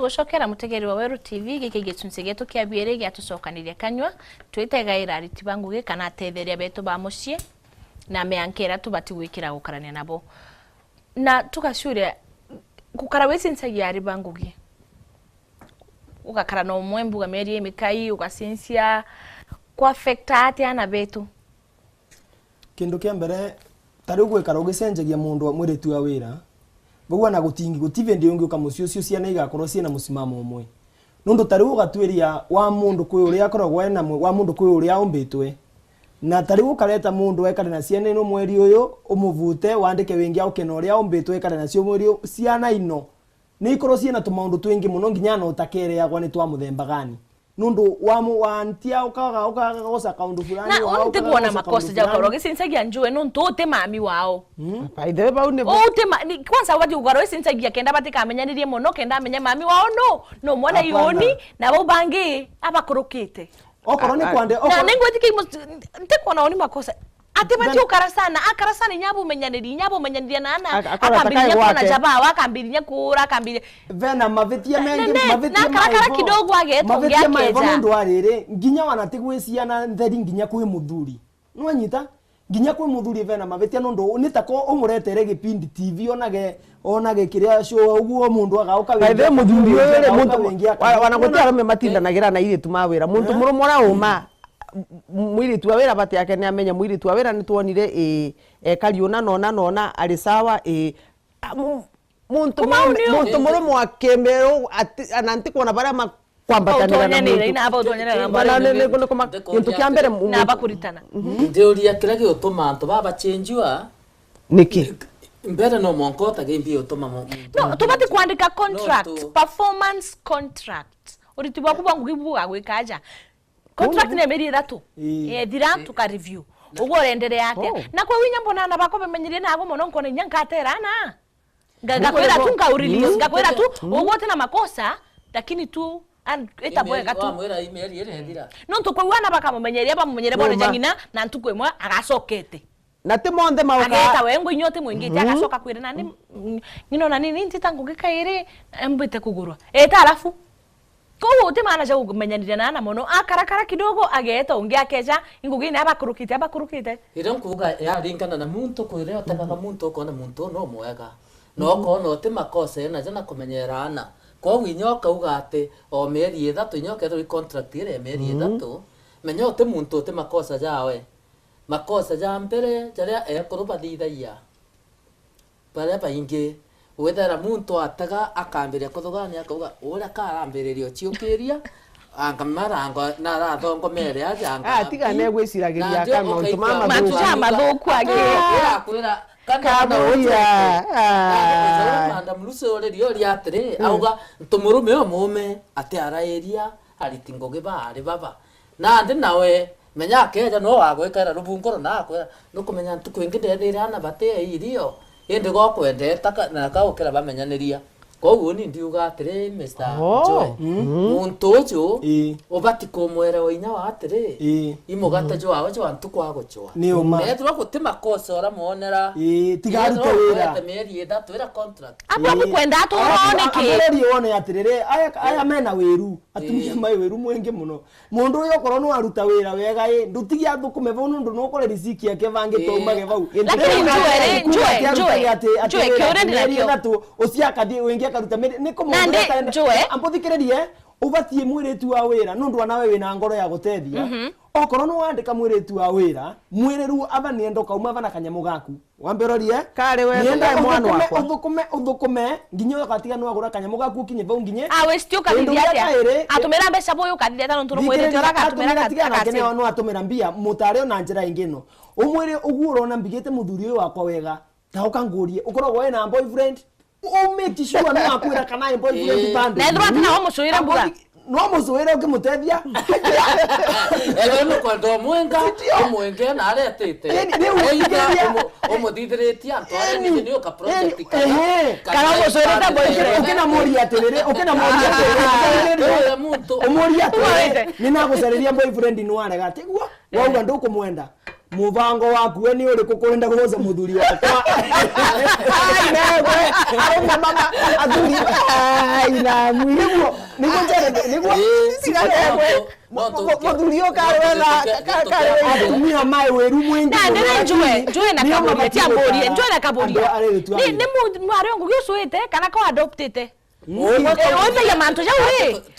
tugucokera mutegeri wa Weru TV giki gicunse getu kia biere gia tucokaniria kanywa twitegaira ariti banguge kana atetheria betu ba mucie na meankera tubati gwikira gukarania nabo na tukacure gukara wesinsagia ari banguge ugakara no mwembu gameri emikai ugasensia kwa affecta atiana betu kindu kia mbere tari gwikara ugicenjagia mundu mwiretu wa wira bugwa na gutingi gutive ndi ungi ukamucio ucio ciana igakorwo ciena musimamo umwe nundu tari ugatwiria wa mundu kwi uria akoragwo ena wa mundu kwi uria umbitwe na tari ukareta mundu ekare na ciana ino mweri uyu umuvute wandike wingi aukena uria umbitwe ekare na cio mweri ciana ino ni ikorwo ciena tumaundu twingi muno nginya no utakere yagwa ni twa muthemba gani nundu wantia ukaga gosa kaundu fulani na unte kuona makosa ja ukoroge sinsagia njue nuntu ute mami wao paide ba une ute kwanza wati ukoroge sinsagia kenda batika amenyanirie muno kenda amenya mami wao no mwana yoni na bo bangi abakorokete okorone kwande na ningwetike nte kuona oni makosa ate bati ukarasana akarasana nyabo menyaniria na ana akambiria kuna jaba wakambiria kura akambiria vena mavetia mengi mavetia na kara kidogo ageto ngakeza ndo arire nginya wanatigwiciana ntheri nginya kwi muthuri nwanyita nginya kwi muthuri vena mavetia ndo nitako umuretere gipindi TV onage kiria show uguo mundu agauka baithe muthuri ore mundu wanagotia arome matindanagira na ire tumawira mundu murumora uma mwiritu wera bati yake ni amenya mwiritu wera ni tuonire kariona nona ari sawa muntu murumo akembero ananti kuona bara kwambatanira na muntu ina aba utonyera na bara ne kintu kiambere na abakuritana ndeoria kira giotuma antu baba changewa niki mbere no monkota gembi otuma no tubati kuandika contract performance contract uritibu akuba ngugibu agwikaja contract ne meri thatu thira tuka review ugo renderea atia na kwa winya mbona na bako bemenyirie na abo mono nkone nyanka aterana ngakwera tu ngauriliyo ngakwera tu ugo tena makosa lakini tu etaboeka tu amwera email yere thira no to kwa wana baka mumenyeria bone jangina na ntuko emwe agasokete na timonde mauka ageta wengo inyote mwingite agasoka kwira nani ngino nani ntitangu gikaire mbite kugurwa eta alafu ko wote mana ja umenyanira na mono akarakara kidogo ageta ungi akeja ingugine abakurukite iron kuga ya ringana na muntu kwire otaka muntu kona muntu no mwega no kono te makosa na jana kumenyerana ko winyoka ugate o meri ethatu inyoka ri contract ire meri ethatu menyo te muntu te makosa jawe makosa ja mbere jariaekuruba thithaia bare baingi wethera muntu ataga akambiria kuthugania kuga uria karambiririo ciukiria angamarango na rathongo mere ajanga tiga ne gwiciragiria kama untu mama mathuku agi akwira kabuya manda mluso rio riatri auga ntumurume omume ati arairia aritingo gibari baba na ndi nawe menya keja no wagwekera rubungoro na akwira nukumenya ntukwingi ndethira na bate irio indi go kwendeta na kaukira bamenyaniria koguo ni ndiuga atiri Mr. Joy muntu ucio ubati kumwera winya wa atiri imugata jo awo jo antu kwa gochwa ni uma netwa gutima kosa ora muonera tigaruta wira meri ethatu ira contract ababu kwenda atoneke areri one atirire aya mena wiru atumia mai wiru mwenge muno mundu uyo korwo no aruta wira wega ndutigia thukume vau nundu no kore riziki yake vange tomage vau lakini njue kiore ndinakio usiaka ndi wingi akaruta niko mundu ambuthikiririe ubatie mwiritu wa wira nundu anawe wina ngoro ya gutethia okorwo no wandika mwiritu wa wira mwiriru aba niendo kauma bana kanyamu gaku wamberorie kare we nenda mwana wakwa uthukume nginyo gatiga no agura kanyamu gaku kinye vau nginye westio kadithia atia atumira mbeca boyo kadithia tano nturu mwiritu ora katumira katika no atumira mbia mutare ona njira ingino umwire uguo na mbigite muthuri uyu wakwa wega ta ukangurie ukorogwo wena boyfriend make sure no akwira kana boyfriend band na ndro atina omusuira mbuga no musuira ukimutethia elo no kwando mwenga na aretete omudithiritia antware ni ka project kana musuira ta boyfriend ukina moria atirire muntu omoria atirire nina gucereria boyfriend no arega tigwa wauga ndukumwenda mubango waku we ni uriku kurenda guhoza muthuri wakwa newe arona mama athuri ina mwiguo niguo njere niguo sigarewe muthuri ukarwena atumia mai weru mwingi na ndene njue na kaborie tia borie njue na kaborie ni mwari wangu gĩũcũĩte kana ko adoptete wena ya manto jau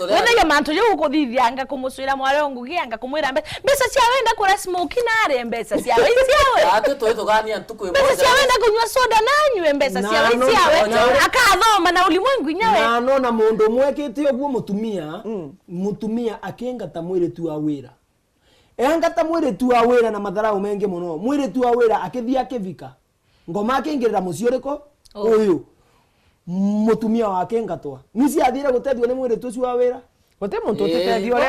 wena ya manto jau kuthithianga kumucira mwari wangu gianga kumwira mbeca cia wenda kura smoke na are mbeca cia we ciawe atu twithugania ntuku imwe mbeca cia wenda kunywa soda na nywe mbeca cia we ciawe akathoma na ulimwengu nyawe na nona mundu mwekite oguo mutumia akengata mwiri tu wa wira engata mwiri tu wa wira na matharau mengi muno mwiri tu wa wira akithia kivika ngoma akingirira mucioriko uyu mutumia wake ngatwa nisi athire gutethio ni mwiri tu wa wira gote muntu utethio ore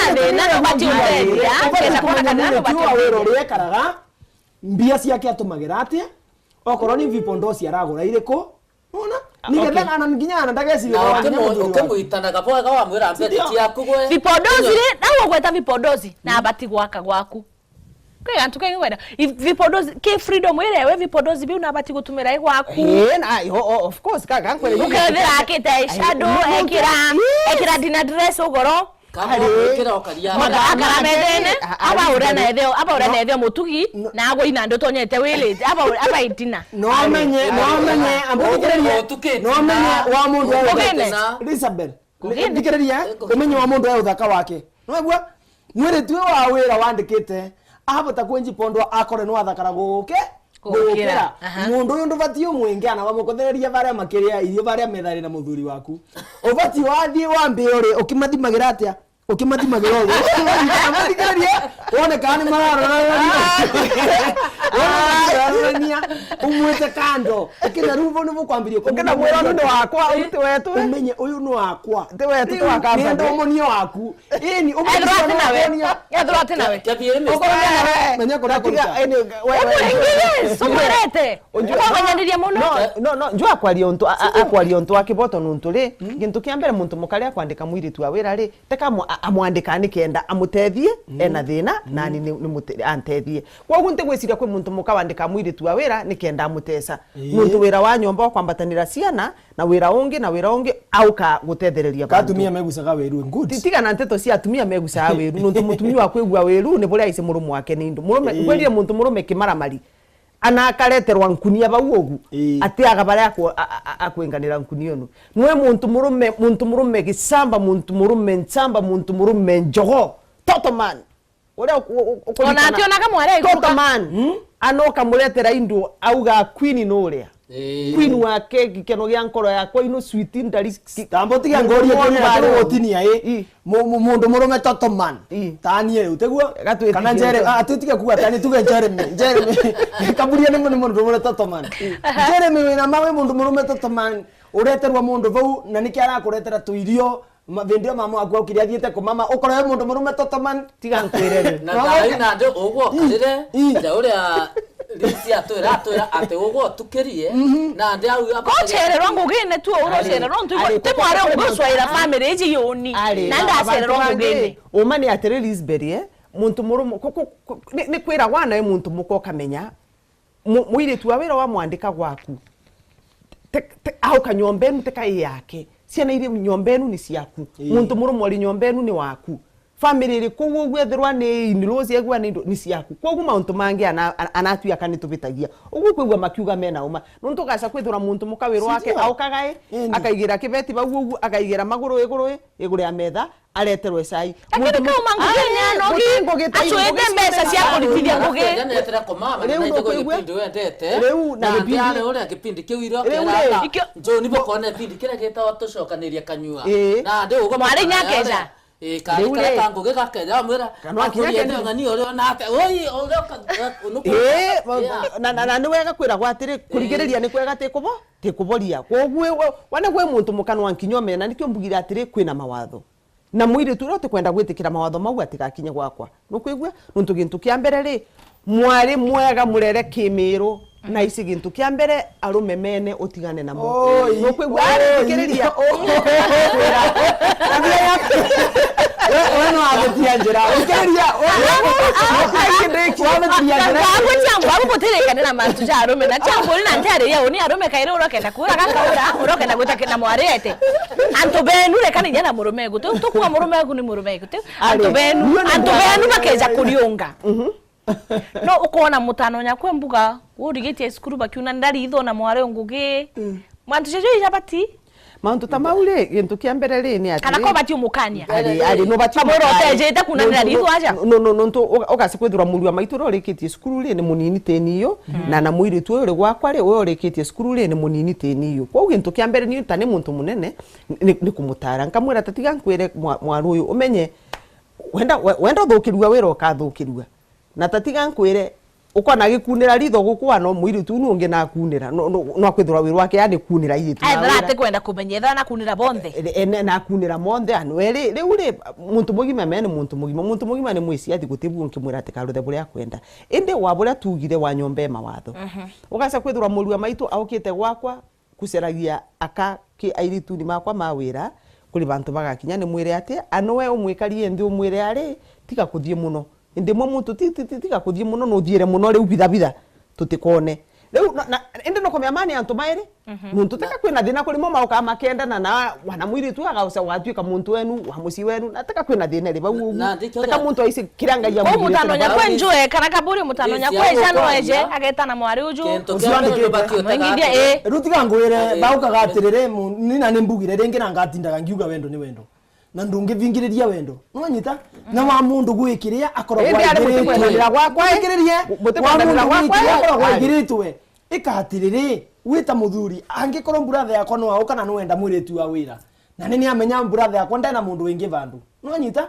na ndena no bati uteria kenda kwa kana no bati wa wira uri ekaraga mbia ciake atumagira atia okorwo ni vipondosi aragura iriko ona nigetha ana nginya ndagecire ukemuitanaga boga wa mwira mbete ciaku gwe vipondosi ri nawo gweta vipondosi na bati gwaka gwaku kwe antu kengi wenda vipondosi ke freedom irewe vipondosi bi unabati gutumira igwaku na of course kaka kwere ukethira akite shadow ekira dinner dress ugoro kira okaria akara medene aba ura nethe mutugi na ago ina ndo tonyete wile aba itina no menye wa mundu Elizabeth ndikereria umenye wa mundu uthaka wake no gwa mwire tu wa wira wandikite abota kwenji pondo akore no athakara gukira mundu uyu ndubati umwinge ana wamukothereria baria makiria irio baria methari na muthuri waku ubati wathie wambe uri ukimathimagira atia ukimathimagira ugu amathigereria wone kana mararania umwete kando ukina ruvo nuvo kwambiria ukina mwira ndo wakwa uti wetu umenye uyu no wakwa te wetu twakamba ndo monio waku ini umenye nawe yathrote nawe menya kora kora wewe sumerete unjwanyandiria muno no njua kwaria untu akwaria untu akiboto nuntu ri gintu kiambere muntu mukari akwandika mwiri tu awira ri teka amwandika ni kenda amutethie ena thina nani ni antethie kwa gunte gwiciria kwi muntu mukawandika mwiri tu awira ni kenda amutesa muntu wira wa nyomba kwambatanira ciana na wira ungi auka gutethereria bantu katumia megucaga wiru good titiga na nteto cia atumia megucaga wiru nuntu mutumia wa kwigua wiru ni buri aice murumu wake ni ndu murume kwirire muntu murume kimaramari ana akareterwa nkunia bauogu atiaga bare akwenganira nkunia no nwe muntu murume gicamba muntu murume ncamba muntu murume njogo totoman ore ona ationaga mware totoman anoka muretera indu auga queen no ria queen wake gikeno gia nkoro yakwa ino sweet ndari tambo tiga ngoria kwenye gotinia mundu murume totoman tanie uteguo kana njere atitige kuga tani tuge Jeremy kaburia ni mundu murume totoman Jeremy wina mawe mundu murume totoman ureterwa mundu vau na niki arakuretera tuirio vendio mama akwa ukiria thiete ku mama ukora mundu murume totoman tiga nkwirere na dai na ndo ogwo karire nda uria lisi atwira ate ogwo tukirie na ndi au akochererwa ngugine tu urochererwa ntu te mware nguswaira family eji yoni na ndacererwa ngugine umani atere Lisbeth muntu murume ni kwira wana muntu muko kamenya mwire tu awira wa mwandika gwaku au kanyombenu tekai yake ciana iri nyombenu ni ciaku muntu murume ri nyombenu ni waku family ri kugu gwethirwa ni inlozi egwa ni ciaku kogu mauntu mangi anatuya kani tubitagia ugu kwigwa makiuga mena uma nuntu gaca kwithura muntu mukawiro wake aukagae akaigira kibeti bagu akaigira maguru iguru ya metha areterwe cai muntu mangu nogi acuete mbeca cia kurithithia ngugi yanetera ko mama na ito kipindi wendete riu na kipindi ore kipindi kiu iro njo ni bokone kipindi kira geta watucokaniria kanyua na ndi ugo mari nyakeja kare kangu gakakenya mwira akuriete ngani ore na ate oi na ni wega kwira gwatiri kurigiriria ni kwega tikuboria kogwe wana gwe muntu mukano wankinyo na nikyo mbugira atiri kwina mawatho na mwiri tu rote kwenda gwitikira mawatho mau atigakinye gwakwa nukwigwe nuntu gintu kia mbere ri mwari mwega murere kimiro na isi gintu kia mbere arume mene utigane na mo nukwigwe arikiriria wewe no abetia njira ukeria Babu kutirika na mantu ja arume na chambo na ntare ya oni arume kaire urokenda kura gakaura urokenda gutakina mwarete antu benu reka ni nyana murume gutu tukuwa murume gu ni murume gutu antu benu bakeja kuriunga no ukona mutano nyakwe mbuga urigitie skuru bakiuna ndari itho na mware ngugi mantu jejo ijabati mantu tamaule gintu kia mbere ri ni ati kana ko bati umukania ari no bati kamoro tejete kuna ndari itho aja no nto ogase kwithura muri wa maitu rorikitie skuru ri ni munini teniyo na mwiri tu uri gwakwa ri urikitie skuru ri ni munini teniyo kwa gintu kia mbere ni tani muntu munene ni kumutara nkamwira tatiga nkwire mwaru uyu umenye wenda thukirua wira ukathukirua na tatiga nkwire ukona gikunira ritho gukwa no mwiri tu nungi na kunira no akwithura wiru wake yani kunira iritu aitharate kwenda kumenyetha na kunira bonthe na kunira monthe anu riu ri muntu mugima mene muntu mugima ni mwisi athi gutibu nkimwira ati karuthe buria kwenda indi wa buria tugire wa nyombe mawatho ugaca kwithura murua maitu aukite gwakwa kuceragia aka ki airitu ni makwa mawira kuri bantu bagakinya ni mwire ati anowe umwikarie ndi umwire ari tiga kuthie muno indi mo muntu tiga kuthie muno no thiere muno riu bithabitha tutikone riu indi no komya mani antu mairi muntu taka kwina thina kuri mo mauka makenda na wana mwiri tu agauca watuika muntu wenu wa muci wenu na taka kwina thina ri bau taka muntu aisi kiranga ya mwiri mutano nyakwe njue kana kaburi mutano nyakwe jano eje ageta na mwari uju rutiga ngwire bauka gatirire nina nimbugire ringi na ngatindaga ngiuga wendo ni wendo na ndungi vingiriria wendo no nyita na wa mundu gwikiria akorwo gwikirira gwakwa gwikiritwe ikahatiriri wita muthuri angikorwo brother yakwa no auka na nwenda mwiritu wa wira na nini amenya brother yakwa ndena mundu wingi vandu no nyita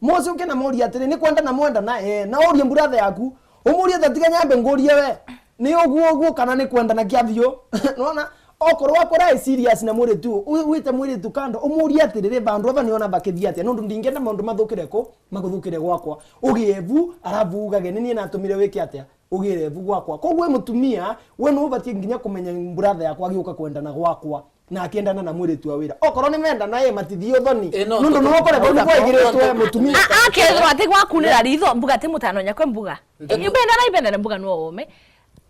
mozo uke na mori atiri ni kwenda na mwenda na na orie brother yaku umurie tatiga nyambe ngorie we ni oguo kana ni kwenda na kiathio nona okorwo akora serious na mwiritu wite mwiritu kando umurie atiriri bandu ava niona bakithia atia nundu ndingenda maundu mathukire ko maguthukire gwakwa ugievu aravuga nini na atumire wiki atia ugirevu gwakwa kogwe mutumia we no batie nginya kumenya brother yakwa agiuka kwenda na gwakwa na akiendana na mwiritu wa wira okorwo ni menda naye matithio thoni nundu no okore bo gwigiritwe mutumia akethwa ati gwakunira ritho mbuga ti mutano nyakwe mbuga ibenda na mbuga no ome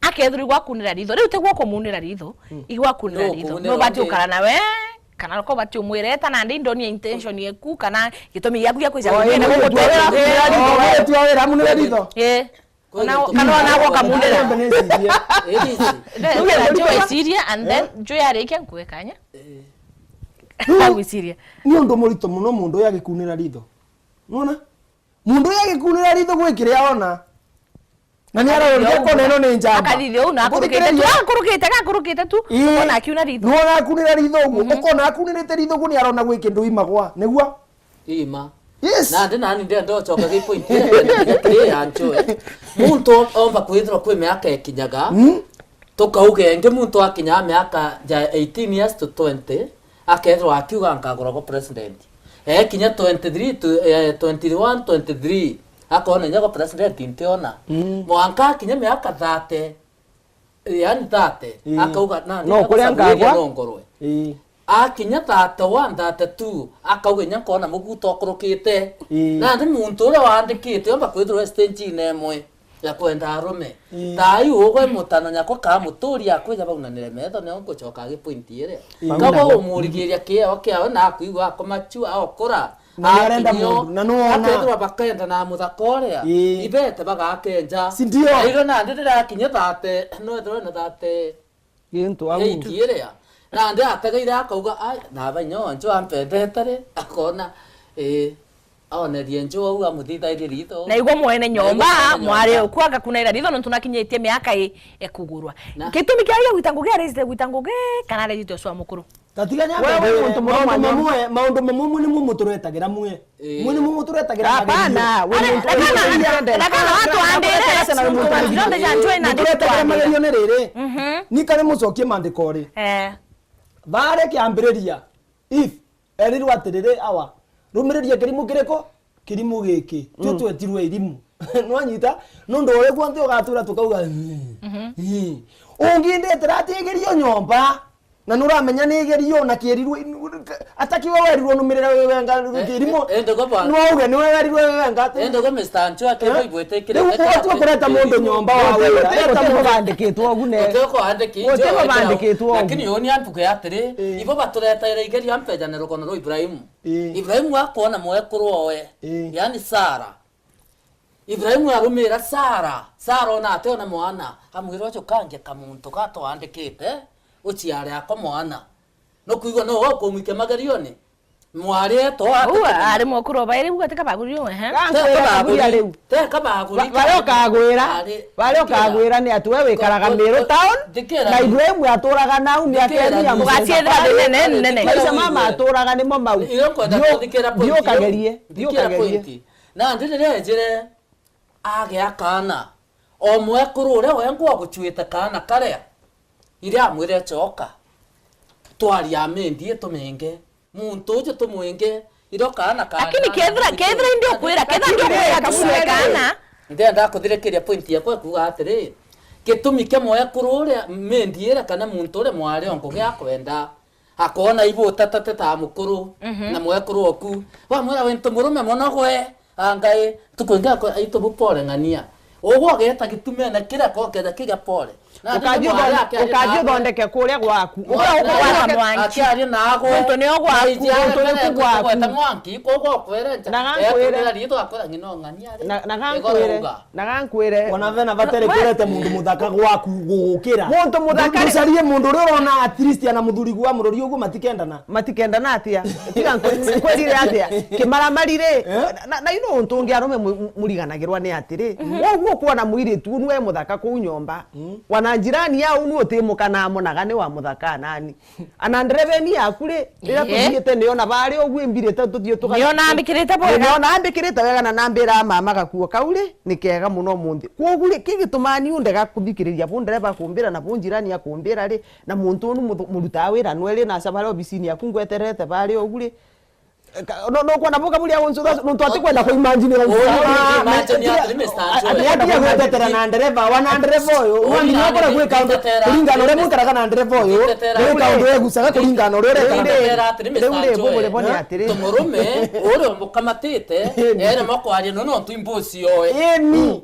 akethuri gwakunira ritho riu te gwako munira ritho igwakunira ritho no bati ukara nawe kana ko bati umwireta na ndi ndoni intention yeku kana gitumi gyaku gya kwiza kugenda go gutwera mwiritu wa wira munira ritho kana na gwa munira ndio ndio Syria and then jo yareke kwekanya Syria ni ndo murito muno mundu yagikunira ritho nona mundu yagikunira ritho gwikiria ona na ni ararudia ko neno ni njamba akadithio na akurukite tu ona akiuna ritho no akunira ritho ukona akunirite ritho kuni arona gwiki ndu imagwa niguo ima yes na nani ndio ndochoka gi point ile anchoe muntu omba kwithira kwi miaka ekinyaga tukauge nge muntu akinya miaka 18 years to 20 akethwa akiuga ngagorwo president kinya 23 to 21 23 akona nyago president intiona mwanka kinya miaka 30 yani 30 akauga na no kuri angagwa ngorwe akinya 31 32 akauga nya kona muguto okorokite na ndi muntu ule wandikite omba kwithirwa stage nemwe ya kwenda arume tai ugwe mutano nyako ka muturi akwija baunanire metho ne ongochoka gi point ire kabo umurigiria kiao kiao na akuigwa akomachu aokora arenda mundu na no ona akethwa bakenda na muthakorea ibete bagakenja sindio iro na ndira kinya 30 no ndiro na 30 gintu au ire na ndi ategeire akauga ai na banyo njo ampendetare akona aonerie njo au amuthithaire ritho na igwa mwene nyomba mware ukwaga kunaira ritho no tunakinyetie miaka ekugurwa kitumi kia gwitanguge resite gwitanguge kana resite swa mukuru tatiga nyambe wewe muntu mamwe maundu mamwe ni mumuturetagira mwe mwini mumuturetagira hapana wewe kana watu andire sana mumuturetagira ndio janjwe na ndetagira magerio ne rere ni kare mucokie mandiko ri bare kiambiriria if erirwa atirire awa rumiriria kirimu kireko kirimu giki tutwetirwe irimu nwanyita nundu ore kwante ugatura tukauga ungindetera tigerio nyomba na nuramenya ni gerio na kierirwo atakiwa werirwo numirira wewe nga kirimo no uge ni werirwo wewe nga ende go Mr. Ancho akebo ibwete kire tu kureta mundu nyomba wa wira ete bandikitwo ogune uteko andiki uteko bandikitwo lakini yoni antuke atiri ibo batureta ire igeri ampeja ne rokono ro Ibrahim akona mwekuru owe yani Sara Ibrahim arumira Sara ona atona mwana amwiro cyo kange kamuntu gato andikite uciare ako mwana no kuigwa no ko mwike magarione mware to ari mokuro baire bugateka baguriyo teka baguri barokagwira ni atu wewe karaga Meru town na Ibrahim aturaga nau ni akeria mugatiethera nene maisha mama aturaga ni mau dio kagerie na ndire jire age akana o mwekuru ure wengo guchuite kana kare ire amwire choka twari amendie tumenge muntu je tumwenge iro kana lakini kedra ndio kwira kabulekana ndio ndakuthirekeria point yakwa kuga atiri gitumi ke mwekuru ure mendiere kana muntu ure mwari ongo gya kwenda akona ibu tatatata mukuru na mwekuru oku wa mwira wento murume monogwe angai tukwenda ko aito bupore ngania ogo geta gitume na kira ko keda kiga pole ukaje thondeke kuria gwaku ukwa mwanki ari nago tonto ni ogwaku gweta mwanki kogo kwerenja nagankwire rito akora ngino ngania nagankwire ona vena batere kurete mundu muthaka gwaku gugukira mundu muthaka ucarie mundu rona at least ana muthuri gwa murori ugu matikendana atia tiga kwirire atia kimaramarire na ino untungi arume muriganagirwa ni atiri woguo kuona mwire tu nwe muthaka ku nyomba wana jirani yao nu otimuka na monaga ni wa muthaka nani ana ndreveni yakure rira tuthiete ni ona bari ogwe mbirete tuthio tuga ni ona ambikirite boga ni ona ambikirite wega na nambira mama gakuo kaure ni kega muno mundi kwogure kigitumani unde gakuthikiriria bundereba kumbira na bunjirani ya kumbira ri na muntu nu muruta wira nwere na sabara obisini yakungweterete bari ogure no kwa boga muri awonzo nuntu atikwenda ko imagine la imagine ya trimester ati gwetetera na ndereva wana ndereva oyo wandi nyakora gweka kuringana ore mutaraga na ndereva oyo gweka ndo egusaga kuringana ore ure bone atiri tumurume ore mukamatite ere makwaje no ntu imbosi oe eni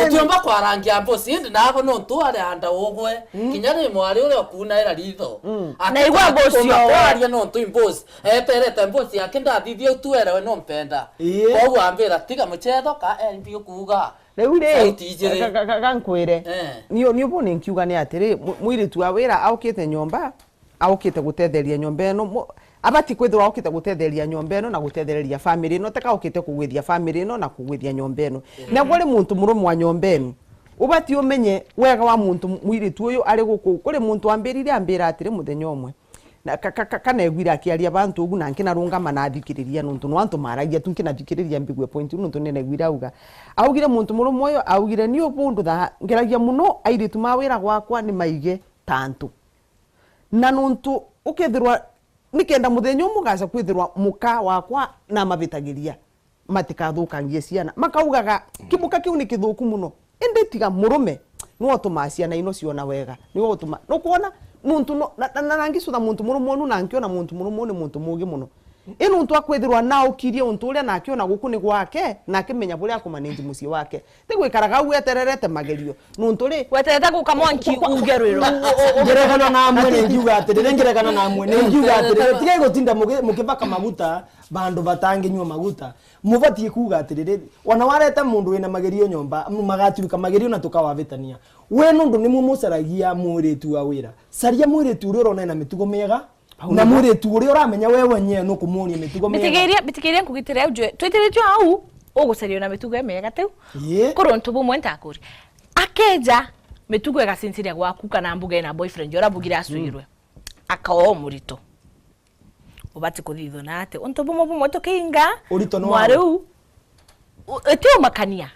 utyomba kwarangia mbosi ndi nabo no ntu ari anda ogwe kinyane mwari ore okuna era ritho na igwa mbosi oe no ntu imbosi eterete mbosi akinda thithio tu ere we no mpenda ogu ambira tiga muchetho ka mbio kuga reure gankwire ni ubone nkiuga ni atiri mwiri tu awira aukite nyomba aukite gutetheria nyomba eno abati kwithwa aukite gutetheria nyomba eno na gutetheria family no taka aukite kugwithia family eno na kugwithia nyomba eno na gori muntu murumu wa nyomba eno ubati umenye wega wa muntu mwiri tu uyu ari guku kuri muntu ambirire ambira atiri muthenya omwe na kana egwira akiaria bantu ugu na nkina rungama na thikiriria nuntu no antu maragia tu nkina thikiriria mbigwe point nuntu nene egwira uga augire muntu murumu uyu augire ni ubundu tha ngeragia muno airitu mawira gwakwa ni maige tantu na nuntu ukethirwa nikenda muthenya umugaca kwithirwa muka wakwa na mavitagiria matikathukangie ciana makaugaga kimuka kiu ni kithuku muno indi tiga murume no tuma ciana ino ciona wega ni gutuma no kuona muntu na nangicutha muntu murumu nu na nkiona muntu murumu ni muntu mugi muno ino ntu akwithirwa na ukirie untu uria na akiona guku ni gwake na akimenya buria akumanage mucie wake tigwikaraga wetererete magerio nuntu ri weterete gukamwanki ungerwiro ngerekana na amwe ngiuga atiri ngerekana na amwe ngiuga atiri tiga gutinda mukibaka maguta bandu batanginywa maguta mubatie kuga atiri wana warete mundu wina magerio nyomba magaturuka magerio na tukawavitania we nundu ni mumusaragia mwiritu wa wira saria mwiritu uri urona na mitugo mega na mwiritu uri uramenya wewe nye no kumunia mitugo mega bitigeria kugitira ujwe twitiritio au ugucario na mitugo mega teu kuruntu bumwe ntakuri akeja mitugo igacinsiria gwaku kana mbuga na boyfriend ora bugira asuirwe akao murito ubati kuthitho nate untu bumwe tukinga mwari u etio makania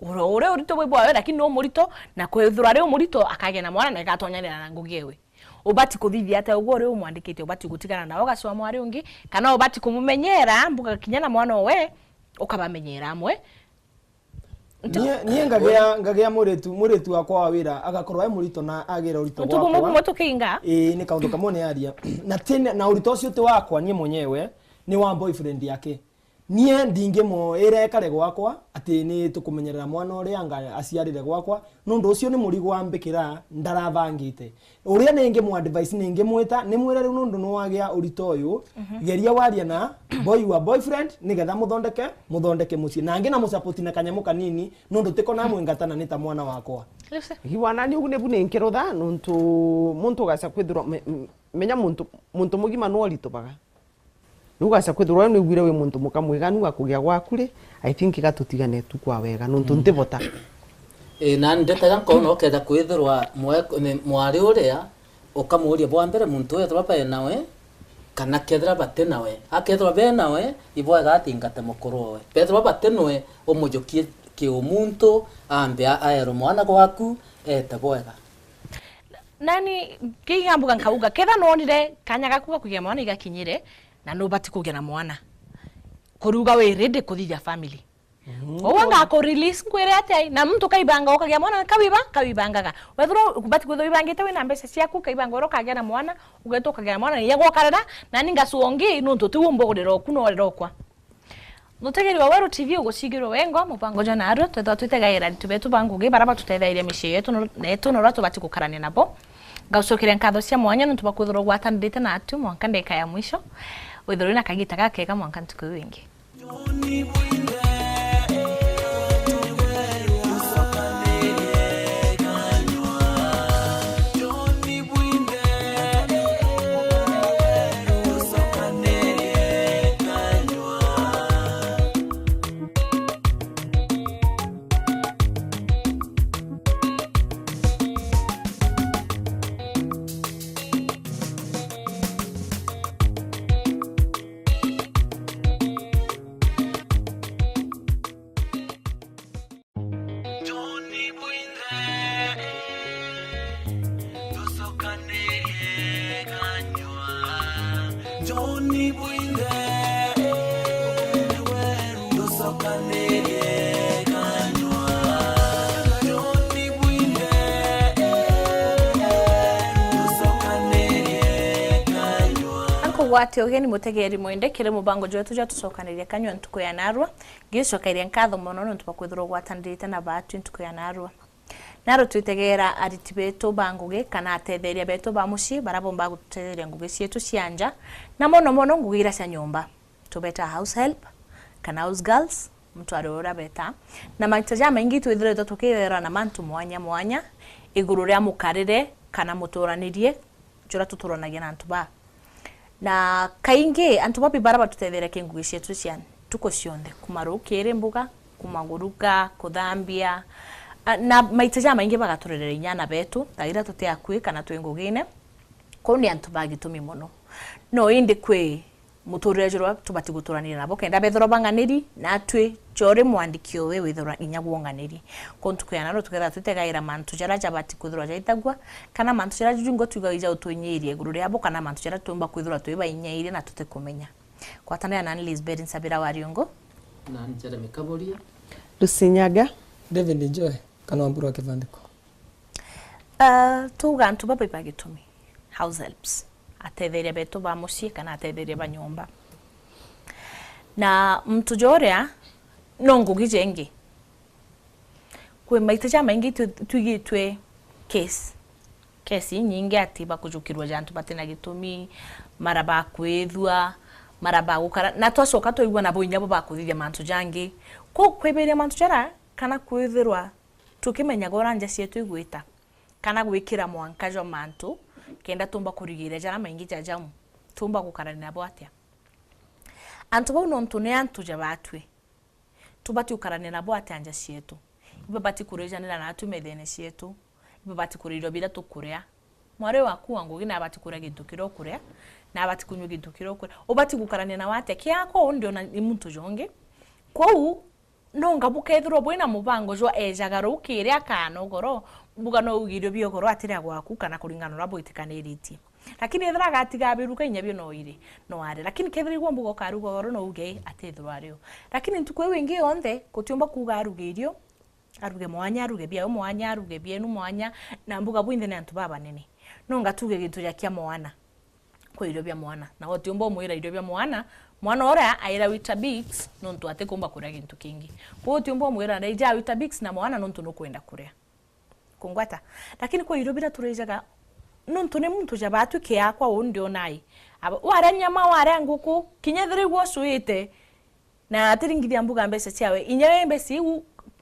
ure urito bwa lakini no murito na kwethura ri murito akage na mwana na gatonyanira na ngugewe ubati kuthithia ate ugo ri umwandikite ubati gutigana nawo gacwa mwari ungi kana ubati kumumenyera mbuga kinyana mwana we ukabamenyera amwe nie ngagea muretu akwa wa wira agakorwo murito na agira urito gwakwa mutugo mutu kinga ni kaundu kamwe ni aria na tena na urito ucio ti wakwa nie mwenyewe ni wa boyfriend yake nie ndinge mo kare gwakwa ati ni tukumenyerera mwana uri anga aciarire gwakwa nundu ucio ni murigo wa mbikira ndaravangite uria ninge mu advice ninge mwita ni mwire riu nundu no wagia urito uyu geria waria na boyfriend nigetha muthondeke mucie na ngina musupport na kanyamu kanini nundu tiko na mwengatana ni ta mwana wakwa hiwana ni ugune bune nkirotha nuntu muntu gaca kwithirwa menya muntu mugima no ritubaga nugaca kwithirwa ni gwire we muntu mukamwiganu akugia gwaku ri I think gatutigane tu kwa wega nuntu ntivota na ndetaga nkono ketha kwithirwa mwari uria ukamuria bwa mbere muntu uyu turapa nawe kana kethira bate nawe akethira be nawe ibwa gatingate mukuru we pethira bate noe umujukie ki umuntu ambe aero mwana gwaku bwega nani kigambuga nkauga ketha nonire kanya gakuga kugia mwana igakinyire na no bati kugia na mwana kuruga we ready kuthithia family owanga ko release kwere ate na mtu kaibanga ukagia mwana kabibangaga wethro kubati kwitho ibangite we na mbeca ciaku kaibanga ro kagia na mwana ugeto kagia na mwana yego karera na ninga suongi nuntu tiwumbo guriro kuno rokwa Nutegeri wa Waweru TV ugucigirwo wengo mubango jana aro twetho twitegaira tubetu bangu ge baraba tuteithaire micie yetu netu no ratu bati gukarania nabo ngaucokere nkatho cia mwanya nuntu bakwithirwo gwatanirite na atu mwanka ndeka ya mwisho withirwo na kagita gakega mwanka ntuku wingi wate ogeni mutegeri mwendekere mubango jwetu ja tusokaniria kanywa ntuko ya narwa gicokairia nkatho mono nuntu bakwithirwo gwatanirite na batu ntuko ya narwa naro twitegera ariti betu banguge kana atetheria betu ba muci barabomba gutetheria ngugi cietu cianja na mono ngugira cia nyumba tubeta house help kana house girls mtu arora beta na maitaja maingi twithire tukirera na mantu mwanya iguru ria mukarire kana mutoranirie jura tuturanagia na antuba na kaingi antu bapi baraba tutethere kingugi cietu ciana tuko cionthe kumarukire mbuga kumaguruka kuthambia na maitaja maingi bagaturerera inyana betu tagira tutiakui kana twingugine kuni antu bagitumi muno no indi kwi muturire jurwa tubati guturanira nabo kenda bethoro banganiri na twi chore mwandikio we withora inyagwonganiri kontu kuyana tukera tutegaira mantu jaraja bati kuthura jaitagwa kana mantu jara jungo tugaija utunyirie guru yabo kana mantu jara tumba kuthura tuiba inyaire na tutekumenya kwatana na Lisbeth Nsabira Wariongo na Jeremy Kaboria Lusinyaga David Njoe kana Wambura Kivandiko tuga antu baba bagitumi house helps atetheria betu ba muci kana atetheria ba nyumba na mtu jorea no ngugi jengi kwe maitaja maingi tugitwe case nyingi ati bakujukirwa jantu batena gitumi maraba kwethua maraba gukara na twacoka twaigua nabo inyabo bakuthithia mantu jangi ko kweberia mantu jara kana kwethirwa tukimenya goranja cietu igwita kana gwikira mwanka jo mantu kenda tumba kurigira jara maingi jajamu tumba gukarania nabo atia antu bau nontu ne antu jabatwe tubati ukarania nabo atanja cietu ibabati kurejanira na atu medene cietu ibabati kurirwa bila tukurea mware waku wangu gina abati kurea gidukiro kurea na abati kunywa gidukiro kurea obati gukarania na wate kiako ndio na muntu jonge kwau no ngabuka ethiro boina mubango jo ejagaro ukire akano goro mbuga no ugirio bio goro atira gwaku kana kuringana rabo itikaniriti lakini ethira gatiga biruka inyabio no ire no are lakini kethira igwa mbugo karugo goro no uge atethiro ario lakini ntukwe wingi onthe kutiomba kuga arugirio aruge mwanya aruge bia mwanya aruge bia nu mwanya na mbuga bwinde na antu baba nene no ngatuge gitu ya kia mwana kwa irio bia mwana na wote umbo mwira irio bia mwana ora aira Weetabix no ntu ate kumba kuria gintu kingi wote umbo mwira na ija Weetabix na mwana no ntu no kwenda kuria kungwata lakini kwa irio bira turejaga no ntu ne muntu jabatu ke yakwa undio nai wara nyama wara nguku kinyethiri gwo suite na atiringithia mbuga mbese ciawe inyewe mbese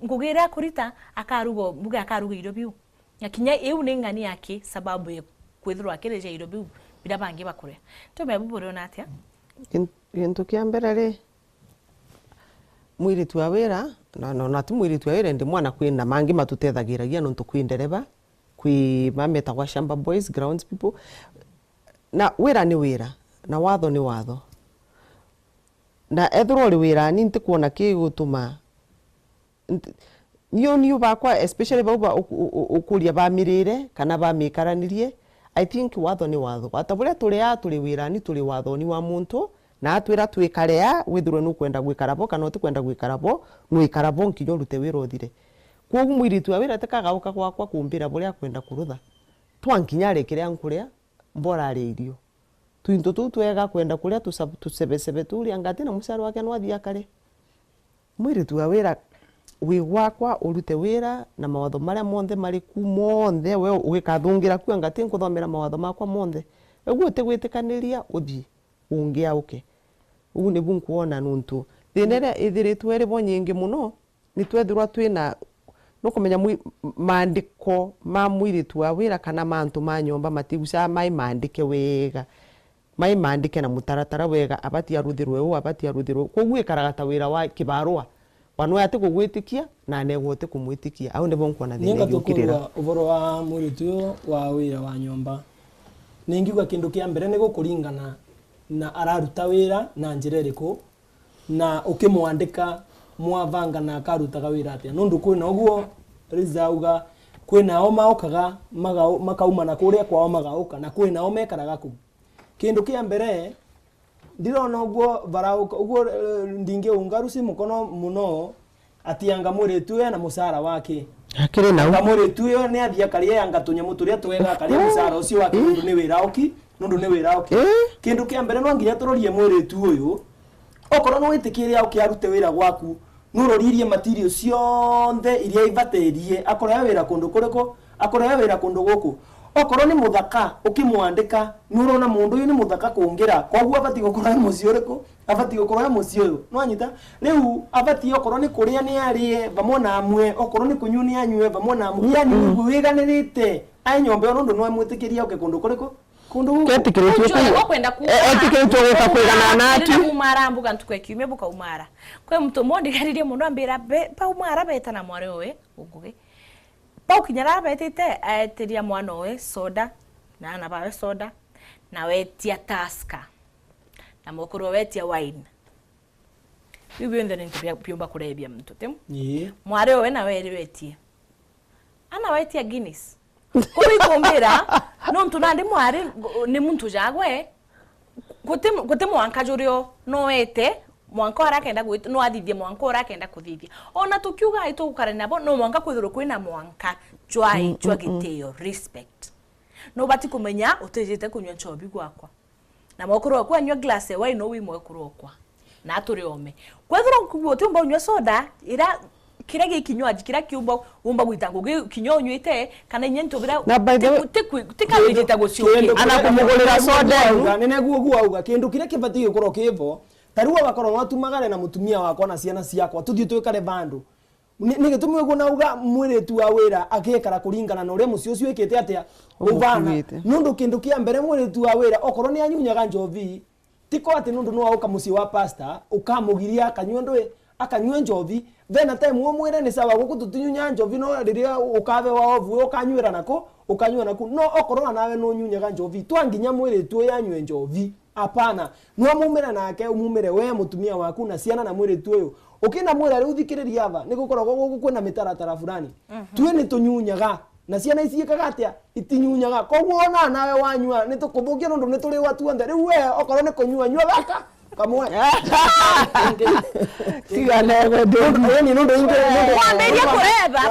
ngugira kurita akarugo mbuga akaruga irio biu nyakinya iu ni ngani yake sababu ya kwithirwa akireja irio biu bila bangi bakuria tume bubure na atia gintu kia mbere ri mwiri tu awira na tu mwiri tu awira ndi mwana kwina mangi matutethagiragia no tukwindereba kwi mameta kwa shamba boys grounds people na wira ni wira na watho ni watho na ethro ri wira ni ntikuona ki gutuma niyo bakwa especially bauba ukuria bamirire kana bamikaranirie I think watho ni watho ataburia turi wira ni turi watho ni wa muntu na atwira twikarea withirwe nu kwenda gwikarabo kana utikwenda gwikarabo nu ikarabo nkinyo rute wira uthire kogu mwiri tu awira tekagauka gwakwa kumbira buria kwenda kurutha twankinya rekerea nkuria mbora ari irio twinto tu twega kwenda kuria tusebesebe turi angati na musaro wake no athia kare mwiri tu awira wi gwakwa urute wira na mawatho maria monthe mari ku monthe we ugikathungira ku angati nkuthomera mawatho makwa monthe eguo te gwitikaniria uthie ungia uke ugu ni bunkuona nuntu thinere ithiritwe ri bonyingi muno ni twethirwa twina no kumenya maandiko ma mwiri tu awira kana mantu ma nyomba matiguca mai maandike wega mai maandike na mutaratara wega abati aruthirwe u abati aruthirwe koguo ikaragata wira wa kibarua wanu ate kugwitikia na negwote kumwitikia au ndebo nkona thina gukirira uboro wa mwiri tu wa wira wa nyomba ningigwa kindu kia mbere ni gukuringana na araruta wira na njira iriku na ukimwandika mwavanga na akarutaga wira atia nundu kwina uguo rizauga kwina o maukaga makauma na kuria kwao magauka na kwina o mekaraga ku kindu kia mbere ndirona uguo barauka uguo ndinge ungarusi mukono muno atianga mwiri tuwe na musara wake akire na mwiri tuwe ni athia karia anga tunyamu turia twega karia musara ucio wake nundu ni wira oki kindu kia mbere no nginya turorie mwiri tu uyu okoro no witikiria ukiarute wira gwaku nuroririe material cionthe iria ibatirie akora wira kundu kuriko akora wira kundu guku okoro ni muthaka ukimwandika nurona mundu uyu ni muthaka kungira koguo abati gukora mucio uriko abati gukora mucio uyu no anyita riu abati okoro ni kuria ni arie bamona amwe okoro ni kunyuni anywe bamona amwe yani wiganirite ai nyombe nundu no mwitikiria uke kundu kuriko kundu ketikiritwe kwenda ku etikiritwe kwigana na atu umara mbuga ntukwe kiume buka umara kwe mtu mondi garirie mundu ambira pa umara beta na mware we uguge pa ukinyara betete aetiria mwana we soda na ana bawe soda na wetia taska na mukuru wetia wine bibi ndo nitupia piomba kurebia mtu temu mware we na we wetia ana wetia Guinness kubikumbira no ntunandi mwari ni muntu jagwe gute mwanka jurio no ete mwanka arakenda gwita no athithie mwanka arakenda kuthithia ona tukiuga ito ukare nabo no mwanka kwithiro kwina mwanka jwai giteo respect no bati kumenya utejete kunywa chobi gwakwa na mokoro kwa nywa glass wine no wi mokoro kwa na turi ome kwithiro kubote umba unywa soda ira kirage kinywaji kira kiumba umba gwitango kinyonywite kana nyento bira tikabijita gucioke ana kumugulira soda nene gugu auga kindu kire kibati gukoro kivo tarua bakoro watumagare na mutumia wakwa na ciana ciakwa tuthie twikare bandu ni gitumwe guna uga mwire tu awira akekara kuringana na ure mucio cio ikite atia ubana nundu kindu kia mbere mwire tu awira okoro ni anyunyaga njovi tiko ati nundu no auka mucio wa pastor ukamugiria kanywa ndwe akanywa njovi then ate mwire ni sawa guku tutunyunya njovi no riria ukave wa ovu ukanywira nako ukanywa nako no okoro nawe no nyunyaga njovi twanginya mwire tu yanywe njovi apana no mumere nake umumere we mutumia waku na ciana na mwire tu uyu ukina mwire ari uthikiriria ava nigukoragwo guku kwina mitaratara fulani tuwe ni tunyunyaga na ciana ici ikagatia itinyunyaga koguo ona nawe wanywa ni tukubungia nundu ni turi watu onthe riu we okoro ni kunywa nywa gaka kamwe tigane gwe ndoni ndo inge kwamberia kureba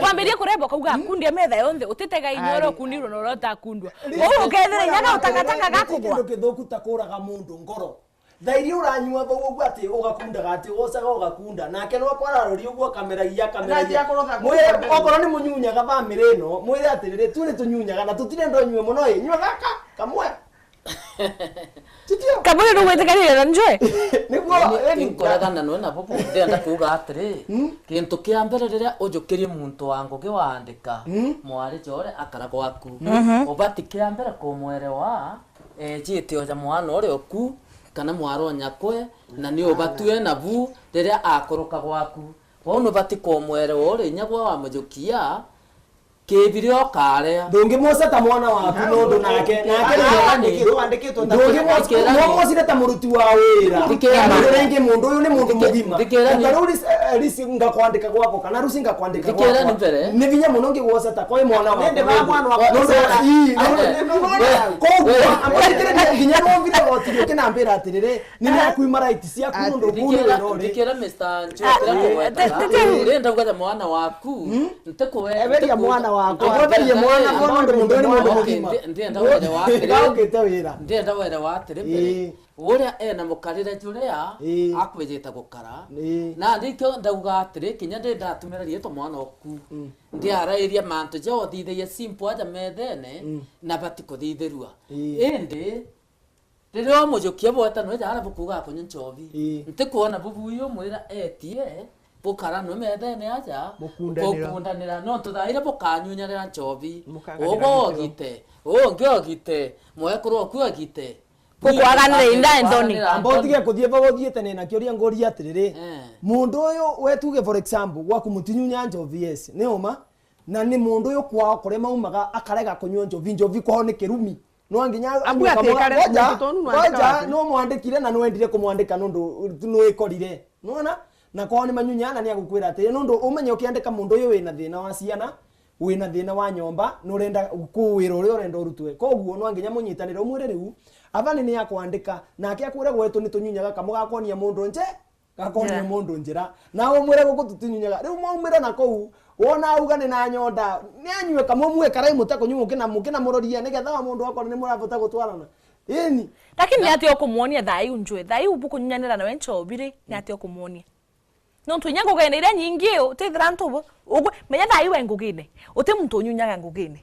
kwamberia kureba kauga kundi metha yonthe utitega inyoro kundirwo no rota kundwa o ukethire nyaga utangatanga gakugwa ndo kithoku takuraga mundu ngoro thairi uranyua bau ugu ati ugakundaga ati ugocaga ugakunda nake no kwararori ugu kameragia mwire okorwo ni munyunyaga family no mwire atirire tu ni tunyunyaga na tutire ndo nyue muno nyua gaka kamwe titio kamwe ndo wetekanire na njwe niguo inkoragana no na popo ndenda kuga atiri kintu kia mbere riria ujukirie muntu wangu giwandika mwari jore akara gwaku ubati kia mbere kumwerewa jiti oja mwana uri oku kana mwaro nyakwe na ni ubatue na bu riria akoroka gwaku wono bati kumwerewa uri nyagwa wa mujukia kibirio kare ndungi mosa ta mwana waku nondu nake wandikitwo ndungi mosa ta muruti wa wira ndirengi mundu uyu ni mundu mugima ndaruri risi ngakwandika gwako kana rusi ngakwandika gwako ni vinya muno ngigwosa ta koi mwana waku nende ba mwana waku ko ambaikire ni vinya no vile wotirio kina mbira atirire ni nakuima right ciaku nondu kuno rori ndikira Mr. Njokera ndenda kuga mwana waku ntekuwe eberia mwana wako akoberie mwana mundu mundu ni mundu mugima ndenda were watire ukite wira ndenda were watire mbere uria ena mukarire juria akwejeta gukara na ndikyo ndauga atire kinya ndatumira rieto mwana oku ndiarairia mantu jo thithe simple aja methene na bati kuthitherua indi ririo mujukia bweta no jara bukuga kunyo nchovi ntikuona bubuyo mwira etie bukara no methene aja bukundanira no tuthaire bukanyunyarira nchovi ogogite ongiogite mwekuru kuagite kukwaganira inda ndoni ambotige kuthie bagothiete nena kioria ngoria atiriri mundu uyu wetuge for example gwaku mutinyunya njovi yes ni uma na ni mundu uyu kwao kure maumaga akarega kunywa njovi kwao ni kirumi no nginya no mwandikire na no endire kumwandika nundu no ikorire nona na kwao ni manyunya na ni agukwira atiri nundu umenye ukiandika mundu uyu wina thina wa ciana wina thina wa nyomba no renda kuwira uri urenda urutwe koguo no nginya munyitanire umwire riu avani ni yakwandika nake akwire gwetu ni tunyunyaga kamugakonia mundu nje gakonia mundu njira na umwire guku tutinyunyaga riu mwaumira na kou wona auga ni na nyonda ni anywe kamwe karai mutakunyuke na mukina muroria nigetha wa mundu akora ni murabota gutwarana ini lakini ati okumuonia thai unjwe thai ubukunyanira na wenchobire ni ati okumuonia no tunyango gene ira nyingi utithira ntubo ugwe menya thai wengugine uti muntu unyunyaga ngugine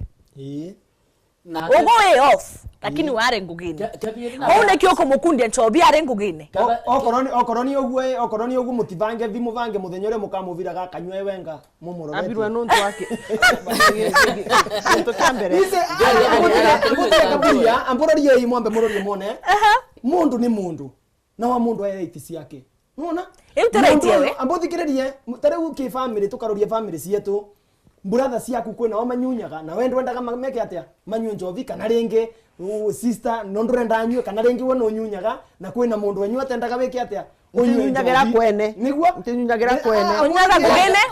ugo way off lakini ware ngugine one kioko mukundia nchobi are ngugine okoroni ogu mutivange thimu vange muthenyore mukamuvira gakanywe wenga mumurore abirwa nuntu wake nuntu kambere amburorie imwambe murorie mone mundu ni mundu na wa mundu aye itisi yake unaona interaitiewe ambothikirerie tareu ki family tukarorie family cietu brother ciaku kwina o manyunyaga na wendo wendaga meke atia manyu njovi kana ringi sister nondurenda anywe kana ringi we no nyunyaga na kwina mundu wenyu atendaga weke atia unyunyagira kwene niguo unyunyagira kwene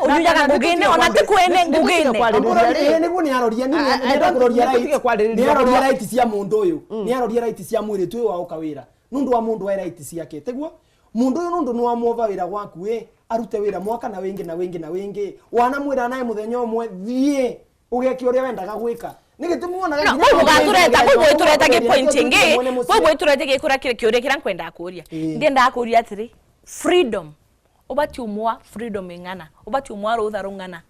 unyunyaga ngugine ona ti kwene ngugine niguo ni aroria ni nenda kuroria right cia mundu uyu ni aroria right cia mwiri tu wa ukawira nundu wa mundu wa right ciake teguo mundu uyu nundu no amova wira gwaku arute wira mwaka na wingi wana mwira naye muthenya umwe thie ugeke uria wendaga gwika nigitimuona tureta ge point ingi tureta ge kura kiuria kira kwenda kuria ndenda kuria atiri freedom obati umwa freedom ingana obati umwa rutha rungana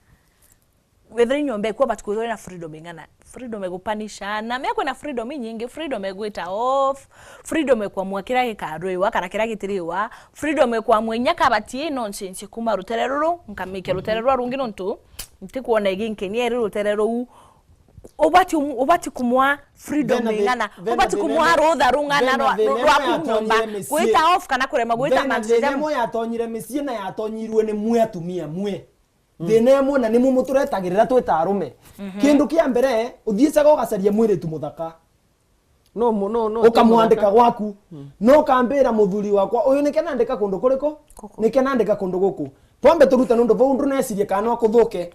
wetheri nyombe kwa bati kuthora na freedom ingana freedom egupanisha na meko na freedom nyingi freedom egwita off freedom ekwa mwakira gikarwe kana kira gitiriwa freedom ekwa mwenyaka bati nonsense kuma ruterero nkamike ruterero rungi nontu ntikuona iginkeni eri ruterero obati kumwa freedom ingana obati kumwa rutha rungana rwa kunyomba gwita off kana kurema gwita maximum mo yatonyire misie na yatonyirwe ni mwe atumia mwe denemo na nimu muturetagirira twita arume kindu kia mbere uthiecaga ugacaria mwiri tu muthaka no ukamwandika gwaku no kambira muthuri wakwa uyu ni kenandika kundu kuriko ni kenandika kundu guku pombe turuta nundu vundu necirie kana akuthuke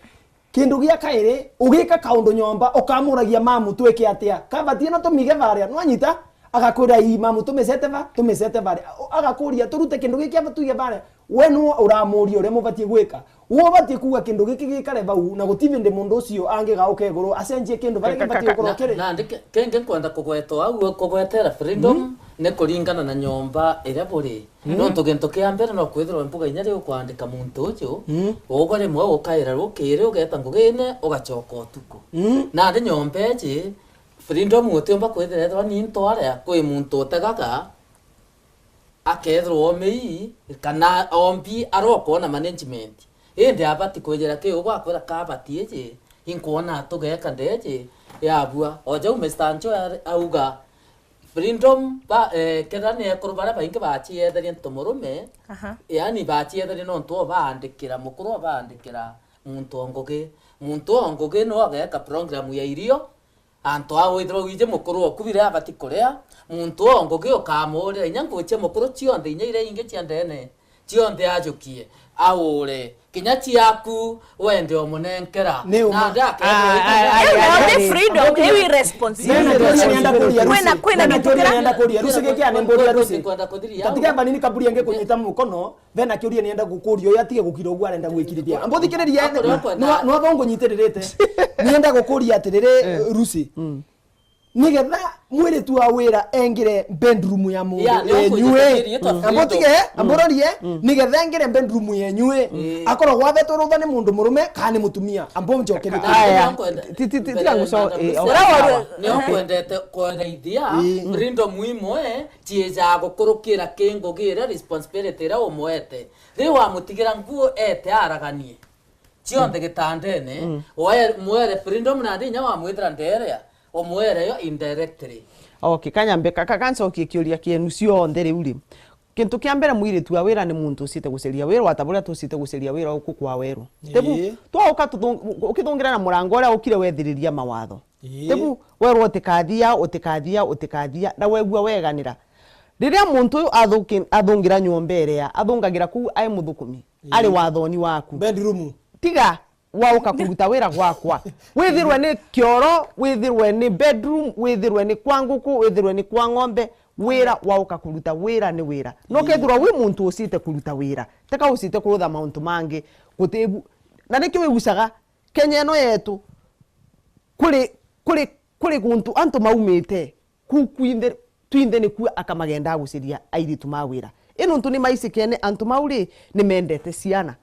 kindu gia kairi ugika kaundu nyomba ukamuragia mamu tweke atia kabatie no tumige varia no anyita agakora imamu tumesete bare agakuria turute kindu giki abatuye bare we no uramuria ure mubatie gwika wo batie kuga kindu giki gikare bau na gutivinde mundu ucio angigauka iguru acenjie kindu bare gibatie gukoro kire na kenge kwenda kugwetwa au kugwetera freedom ne kuringana na nyomba ira buri no tugento kia mbere no kwithirwa mbuga inyari ukwandika muntu ucio ugore mwe ukaira rukire ugeta ngugine ugachoka utuku na ndi nyombeje freedom utemba kwithirwa ni ntware kwi muntu utegaga akethirwo omei kana ombi aroko na management indi abati kwejera ke ugwakwira kabatie je inkuona tugeka ndeje yabua oja umestancho auga freedom ba kedani ekurubara bainge bachietheri ntomurume yani bachietheri no nto bandikira mukuru bandikira muntu ongoge no ageka program ya irio anto awo ithro wije mukuru okubira abati kurea muntu ongoge okamore nyango che mukuru chionde inyeire inge chiandene chionde ajukie awore kinyachi yaku wende omunenkera na ndaka freedom heavy responsibility kwena nienda kuria rusige kia nemboria rusi katika banini kaburi yange kunyita mukono bena kiuria nienda gukuria yo atige gukira ogwa arenda gwikirithia ambo thikiriria no bongo nyitererete nienda gukuria atirire rusi nigetha mwiri tu awira engire bedroom ya mundu enywe ambotige ambororie nigetha engire bedroom ya enywe akoro gwabetwo ruthane mundu murume kana mutumia ambo njokerete aya titiga guso ni okwendete kwereithia rindo muimwe chieja gukurukira kingo gira responsibility ra umwete riwa mutigira nguo ete araganie chionde gitandene mwere freedom na ndinya wa mwithira nderea omwere yo indirectly okay kanyambe kanso kikiuria kienu cionde riu ri kintu kia mbere mwiri tu awira ni muntu usite guceria wira watabura tusite guceria wira uku kwa weru tebu twoka ukithungira na murango ria ukire wethiriria mawatho tebu weru utikathia na wegua weganira riria muntu uyu athungira nyombere ya athungagira ku ai muthukumi ari wathoni waku bedroom tiga wauka kuruta wira gwakwa withirwe ni kioro withirwe ni bedroom withirwe ni kwanguku withirwe ni kwa ng'ombe wira wauka kuruta wira ni wira no kethirwa wi muntu usite kuruta wira teka usite kurutha mauntu mangi gutebu na nikyo wigucaga Kenya no yetu kuri guntu antu maumite kuinde twinde ni ku akamagenda guciria airitu mawira ino ntu ni maicikene antu mauri ni mendete ciana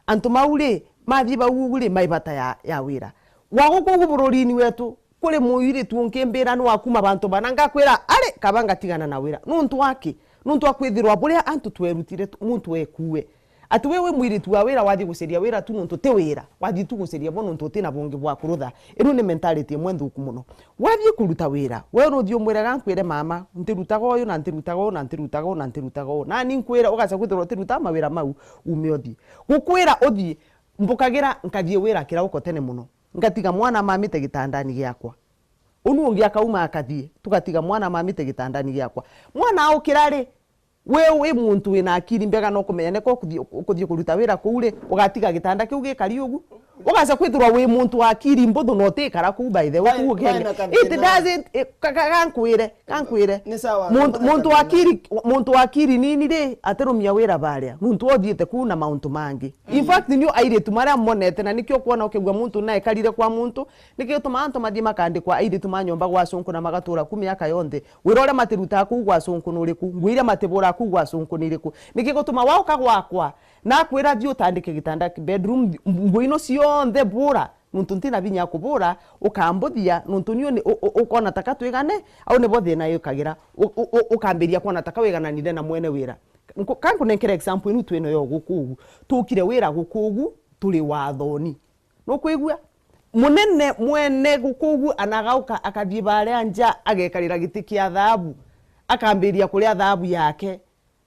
antu mauri mathi bauguri maibata ya wira waguko bururi-ini wetu kuri muiri tunkembera no wakuma bantu bananga kwira ari kabanga tigana na wira nuntu waki nuntu akwithirwa buria antu twerutire muntu ekuwe ati wewe muiri tu wira wathi guceria wira tu nuntu te wira wathi tu guceria bono nuntu tina bungi bwa kurutha ino ni mentality imwe nthuku muno wathi kuruta wira wewe no thio mwiraga nkwire mama ntirutaga uyu na ntirutaga na ni nkwira ugaca kwithirwa tiruta mawira mau umiothi gukwira uthi mbukagira nkathie wira kirauko tene muno ngatiga mwana mamite gitandani giakwa unu ungi akauma akathie tugatiga mwana mamite gitandani giakwa mwana aukirari wewe muntu wina akiri mbega no kumenya neko kuthie kuruta wira kuure ugatiga gitanda kiu gikari ugu ugaca kwithirwa wi muntu akiri mbuthu no tikara ku by the way ugenge it doesn't kankwire muntu akiri nini ri aterumia wira baria muntu othiete ku na mauntu mangi in fact nio airitu maria monete na nikyo kuona ukigwa muntu nae karire kwa muntu nikyo tumanto mathie makandikwa airitu manyomba gwa cunku na magatura ku miaka yonthe wirore matiruta ku gwa cunku nuriku ngwire matibura ku gwa cunku niriku nikyo gutuma wauka gwakwa na kwira thio tandike gitanda bedroom nguino cionthe bura nuntu ntina binya kubura ukambuthia nuntu nio ni ukona taka twigane au ne bothie na yukagira ukambiria kuona taka wigananire na mwene wira kanku nenkere example inu twino yo gukugu tukire wira gukugu tuli wathoni no kwigua munene mwene gukugu anagauka akathie bare anja agekarira giti kia thabu akambiria kuria thabu yake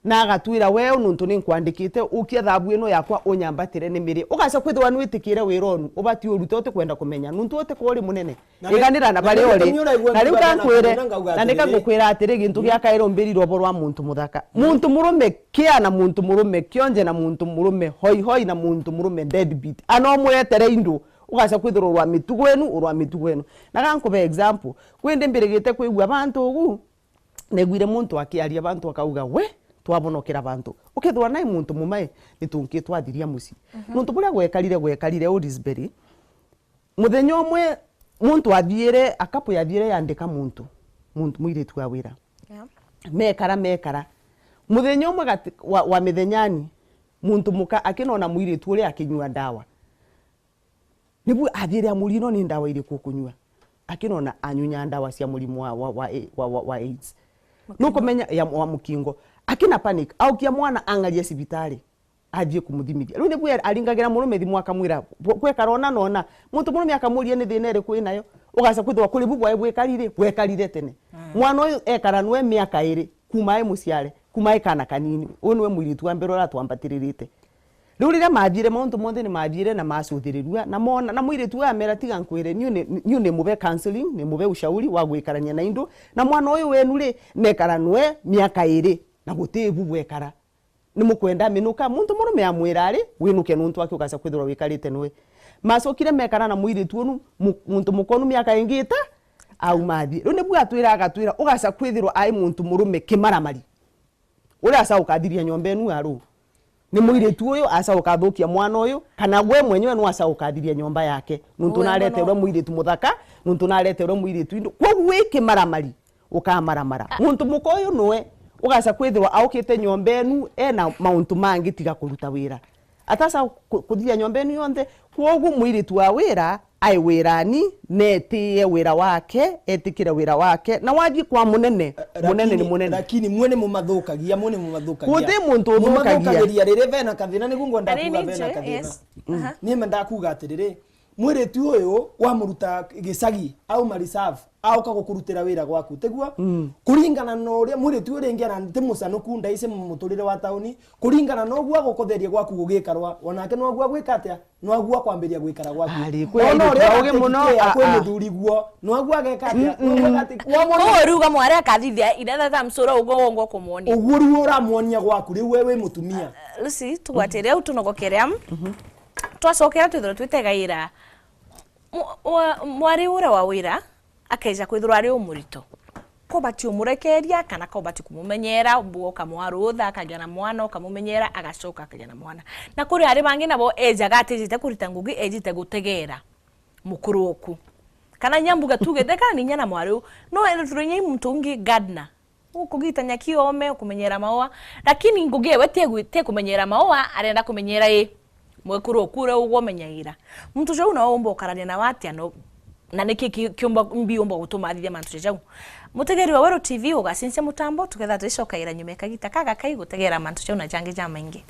na agatwira wewe nuntu ni nkwandikite ukia thabu ino yakwa unyambatire ni miri ugaca kwithwa nwitikire wironu ubati uruta uti kwenda kumenya nuntu uti kuri munene iganira na bari ori na riu kankwire na nikagukwira atiri gintu gia kairo mbirirwo borwa muntu muthaka muntu murume kia na muntu murume kionje na muntu murume hoi na muntu murume deadbeat ano mwetere indu ugaca kwithirwo rwa mitugo enu na gankube example kwende mbirigite kwigwa bantu ugu neguire muntu akiaria bantu akauga we twabonokera bantu ukethwa nai muntu mumae nitunki twathiria muci muntu buria gwekarire Odisbury muthenya umwe muntu athiire akapu yathiire yandika muntu muiritu wa wira mekara muthenya umwe wa mithenyani muntu muka akinona muiritu uria akinyua ndawa nibu athiire amurino ni ndawa iriku kunyua akinona anyunya ndawa cia murimu wa AIDS nukumenya ya wa mukingo akina panic au kia mwana angalie cibitari ajie kumuthimithia riu nibu aringagira murume thimu akamwira kwekarona nona muntu murume akamuria ni thina iri kwi nayo ugaca kwithwa kuri bubu ai bwekarire tene mwana uyu ekara nwe miaka 2 kuma muciare kuma kana kanini uyu niwe muiritu wa mbere ora twambatiririte riu riria mathire muntu monthe ni mathire na macuthiriria na mona na muiritu wa mera tiga nkwire niu ni mube counseling ni mube ushauri wa gwikarania na indu na mwana uyu wenu ri nekara nwe miaka 2 na gutibu bwekara ni mukwenda minuka muntu murume amwira ari winuke nuntu wake ugaca kwithirwa wikarite nwe macokire mekara na muiritu unu muntu mukonu miaka ingita au mathi riu nibu atwira ugaca kwithirwa ai muntu murume kimaramari uri aca ukathiria nyomba enu aru ni muiritu uyu aca ukathukia mwana uyu kana gwe mwenyewe no aca ukathiria nyomba yake nuntu nareterwe muiritu muthaka nuntu nareterwe muiritu indu koguo wiki maramari ukamaramara muntu mukoyu nwe ugaca kwithirwa aukite nyomba enu ena mauntu mangi tiga kuruta wira ataca kuthiria nyomba enu yonthe koguo muiritu wa wira ai wirani netie wira wake etikire wira wake na waji kwa munene ni munene lakini mwene mumathukagia kuthi muntu uthukagia rire vena kathina ni gungo ndakuga vena kathina ni menda kuga atiriri mwiritu uyu wa muruta gicagi au mariserve au kagukurutira wira gwaku tegua kuringana na uria mwiritu uri ngera nti mucanuku ndaice muturire wa tauni kuringana na ogwa gukotheria gwaku gugikarwa onake no ogwa gwikatia no ogwa kwambiria gwikara gwaku ona uria ugi muno akwe muthuri guo no ogwa gekatia no ogwa gati kwa ruga mware akathithia iretha tamsura ugongo kumuonia uguru uramuonia gwaku riu wewe mutumia Lucy tugwatire au tunogokerea twacokera twithira twitegaira mwari ura wa wira akeja kwithirwa ari umurito ko bati umurekeria kana ko bati kumumenyera mbugo kamwarutha akagya na mwana ukamumenyera agacoka akagya na mwana na kuri ari bangi nabo ejaga atijite kurita ngugi ejite gutegera mukuru oku kana nyambuga tugete kana ninya na mwari no eruturenye mtungi gardener ukugita nyakiome kumenyera maoa lakini ngugi we te kumenyera maoa arenda kumenyera mwekuru okure ugo menyaira mtu jo una ombo karania na watia no na niki kiomba mbiomba gutumathithia mantu jau mutegeri wa Wero TV ugacince mutambo tugetha twicokaira nyume kagita kaga kai gutegera mantu jau na jangi ja maingi.